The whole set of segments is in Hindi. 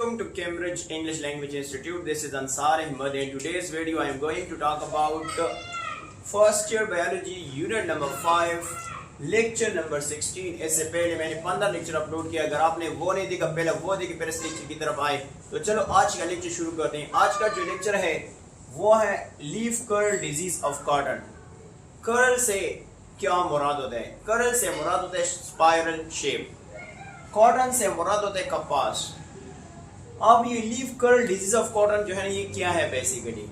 Welcome to Cambridge English Language Institute. This is Ansar Ahmed. In today's video, I am going to talk about first year biology unit number 5, lecture number 16. इससे पहले मैंने 15 लेक्चर अपलोड किया. अगर आपने वो नहीं देखा, पहले वो देखिए, फिर इस लेक्चर की तरफ आए. तो चलो आज का लेक्चर शुरू करते हैं. आज का जो लेक्चर है वो है leaf curl disease of cotton. Curl से क्या मुराद होता है? कर्ल से मुराद होता है स्पाइरल शेप. कॉटन से मुराद होता है कपास. अब ये leaf curl disease of cotton जो है ना, ये क्या है? बेसिकली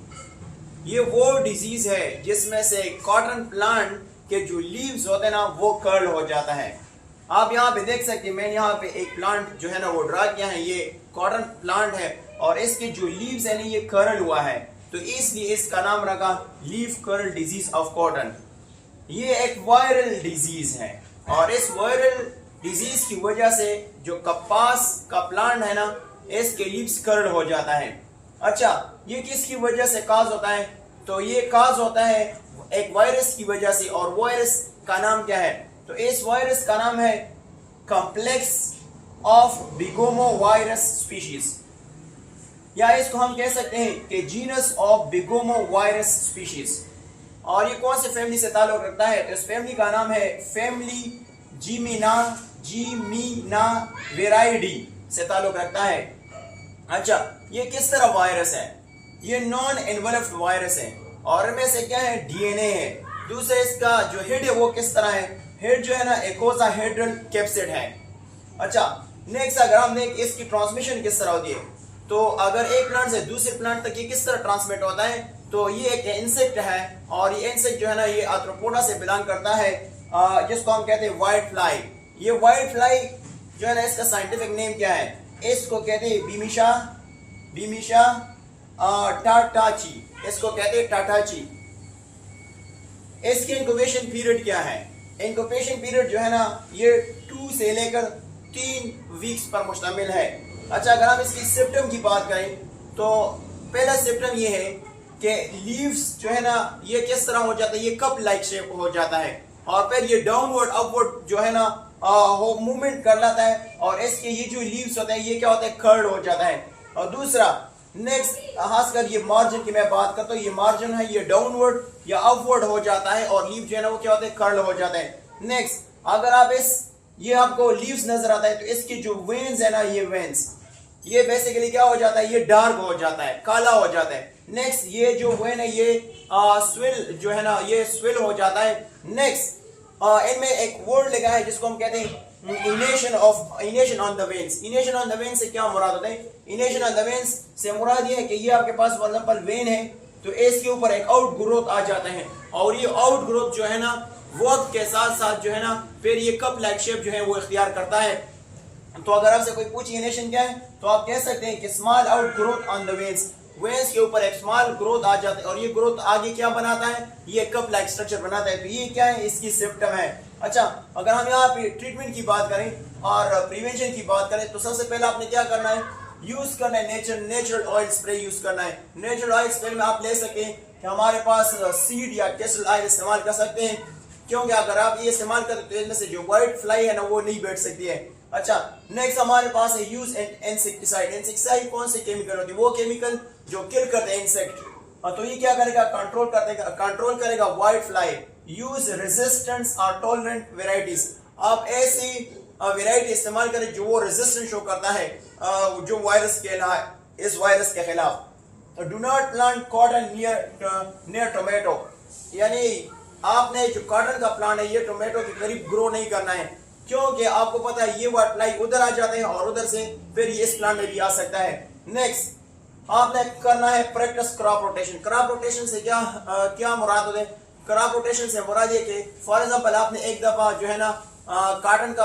ये वो डिजीज है जिसमें से कॉटन प्लांट के जो लीव्स होते हैं ना, वो कर्ल हो जाता है. आप यहाँ पे देख सकते हैं, मैंने यहाँ पे एक प्लांट जो है ना वो ड्रा किया है. ये कॉटन प्लांट है और इसके जो लीव्स है ना, ये कर्ल हुआ है, तो इसलिए इसका नाम रखा leaf curl disease of cotton. ये एक वायरल डिजीज है और इस वायरल डिजीज की वजह से जो कपास का प्लांट है ना, इसके लीव्स कर्ल हो जाता है. अच्छा, ये किसकी वजह से काज होता है? तो ये काज होता है एक वायरस की वजह से. और वायरस का नाम क्या है? तो इस वायरस का नाम है कॉम्प्लेक्स ऑफ बिगोमो वायरस स्पीशीज, या इसको हम कह सकते हैं कि जीनस ऑफ बिगोमो वायरस स्पीशीज. और ये कौन से फैमिली से ताल्लुक रखता है? तो इस फैमिली का नाम है फैमिली जीमिना वेराइडी से ताल्लुक रखता है. अच्छा, ये किस तरह वायरस है? ये नॉन एनवेलप्ड वायरस है और इनमें से क्या है? डीएनए है. दूसरा, इसका जो हेड है वो किस तरह है? हेड जो है ना इकोसाहेड्रल कैप्सिड है. अच्छा, नेक्स्ट अगर हम देखें इसकी ट्रांसमिशन किस तरह होती है, तो अगर एक प्लांट से दूसरे प्लांट तक ये किस तरह ट्रांसमिट होता है, तो ये एक इंसेक्ट है और ये इंसेक्ट जो है ना, ये आर्थ्रोपोडा से बिलोंग करता है, जिसको हम कहते हैं व्हाइट फ्लाई. ये व्हाइट फ्लाई जो है ना, इसका साइंटिफिक नेम क्या है? इसको कहते हैं बीमिशा टाटाची. इसको कहते हैं टाटाची. इसकी इंक्यूबेशन पीरियड क्या है? इंक्यूबेशन पीरियड जो है ना, ये 2 से लेकर 3 वीक्स पर मुश्तमिल है. अच्छा, अगर हम इसकी सिम्टम की बात करें तो पहला सिम्टम ये है कि लीव्स जो है ना, ये किस तरह हो जाता है? ये कप लाइक शेप हो जाता है और फिर ये डाउनवर्ड अपवर्ड जो है ना वो मूवमेंट कर लेता है और इसके ये जो लीव्स होते हैं ये क्या होता है? कर्ल हो जाता है. और दूसरा, नेक्स्ट खासकर ये मार्जिन की मैं बात करता हूँ, ये मार्जिन है, ये डाउनवर्ड या अपवर्ड हो जाता है और लीव जो है ना वो क्या होते हैं? कर्ल हो जाते हैं. नेक्स्ट, अगर आप ये आपको लीव्स नजर आता है तो इसकी जो वेन्स है ना, ये वेन्स ये बेसिकली क्या हो जाता है? ये डार्क हो जाता है, काला हो जाता है. नेक्स्ट, ये जो वेन है ये स्विल जो है ना, ये स्विल हो जाता है. नेक्स्ट, इनमें एक वर्ड लिखा है जिसको हम कहते हैं enation on the veins. Enation on the veins से क्या मुराद होता है? इनेशन ऑन द वेन्स से मुराद ये है कि ये आपके पास फॉर एग्जांपल वेन है तो इसके ऊपर एक आउट ग्रोथ आ जाते हैं और ये आउट ग्रोथ जो है ना वक्त के साथ साथ जो है ना फिर ये कप लाइक शेप जो है वो इख्तियार करता है. तो अगर आपसे कोई पूछे इनेशन क्या है, तो आप कह सकते हैं कि small out growth on the veins. Veins के ऊपर एक स्मॉल ग्रोथ आ जाता है और ये ग्रोथ आगे क्या बनाता है? ये कप लाइक स्ट्रक्चर बनाता है. तो ये क्या है? इसकी सिम्टम है. अच्छा, अगर हम यहाँ पे ट्रीटमेंट की बात करें और प्रिवेंशन की बात करें तो सबसे पहले आपने क्या करना है? यूज करना है नेचुरल ऑयल स्प्रे यूज करना है. नेचुरल ऑयल स्प्रे में आप ले सकते हैं कि हमारे पास सीड या कैस्टर ऑयल इस्तेमाल कर सकते हैं, क्योंकि अगर आप ये इस्तेमाल करते तो इनमें से जो व्हाइट फ्लाई है ना वो नहीं बैठ सकती है. अच्छा, नेक्स्ट हमारे पास है यूज इंसेक्टिसाइड. इंसेक्टिसाइड कौन से केमिकल होती है? वो केमिकल जो किल करते हैं इंसेक्ट. तो ये क्या करेगा? कंट्रोल करेगा व्हाइट फ्लाई. यूज रेजिस्टेंस और टॉलरेंट वेराइटीज. आप ऐसी वेराइटी इस्तेमाल करें जो वो रेजिस्टेंस शो करता है जो वायरस के इस वायरस के खिलाफ. Do not plant cotton near tomato, यानी आपने जो कॉटन का प्लांट है ये टोमेटो के करीब ग्रो नहीं करना है, क्योंकि आपको पता है ये व्हाइट फ्लाई उधर आ जाते हैं और उधर से फिर ये इस प्लांट में भी आ सकता है. नेक्स्ट, आपने करना है practice crop rotation. Crop rotation से क्या मुराद होते हैं? क्रॉप रोटेशन से मुराद ये कि फॉर एग्जांपल आपने एक दफा जो है ना कॉटन का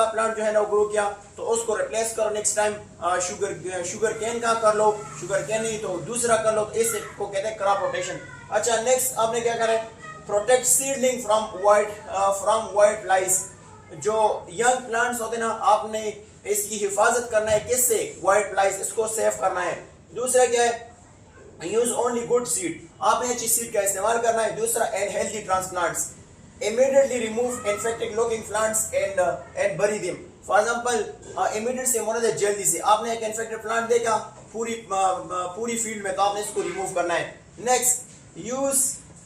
प्लांट जो है ना वो ग्रो किया, तो उसको रिप्लेस करो नेक्स्ट टाइम शुगर केन का कर लो. शुगर केन नहीं तो दूसरा कर लो. तो इसे को कहते हैं क्रॉप रोटेशन. अच्छा, नेक्स्ट आपने क्या करें? Protect seedling from white flies. जो यंग प्लांट्स होते हैं ना, आपने इसकी हिफाजत करना है. किससे? White flies. इसको सेव करना है. दूसरा क्या है? Use only good seed. आपने अच्छी सीड का इस्तेमाल करना है. दूसरा, and healthy transplants. Immediately remove infected looking plants and bury them. For example immediate से होना है, जल्दी से आपने एक इन्फेक्टेड प्लांट देखा पूरी फील्ड में, तो आपने इसको रिमूव करना है। नेक्स्ट यूज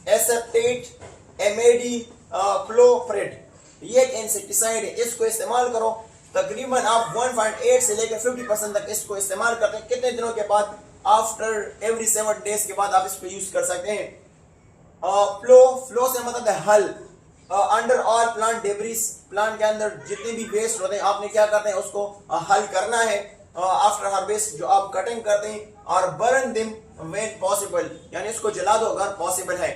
एसेप्टेट एमएडी क्लोप्रेड, ये एक इंसेक्टिसाइड है, इसको इस्तेमाल करो। तकरीबन आप 1.8 से लेकर 50% तक इसको इस्तेमाल करते हैं। कितने दिनों के बाद? आफ्टर एवरी 7 डेज के बाद आप इसको यूज कर सकते हैं। फ्लो से मतलब है हल। Under all plant debris, plant के अंदर जितने भी वेस्ट होते हैं आपने क्या करते हैं उसको हल करना है आफ्टर हार्वेस्ट, जो आप कटिंग करते हैं। और बर्न दिम व्हेन पॉसिबल, यानी इसको जला दो अगर पॉसिबल है।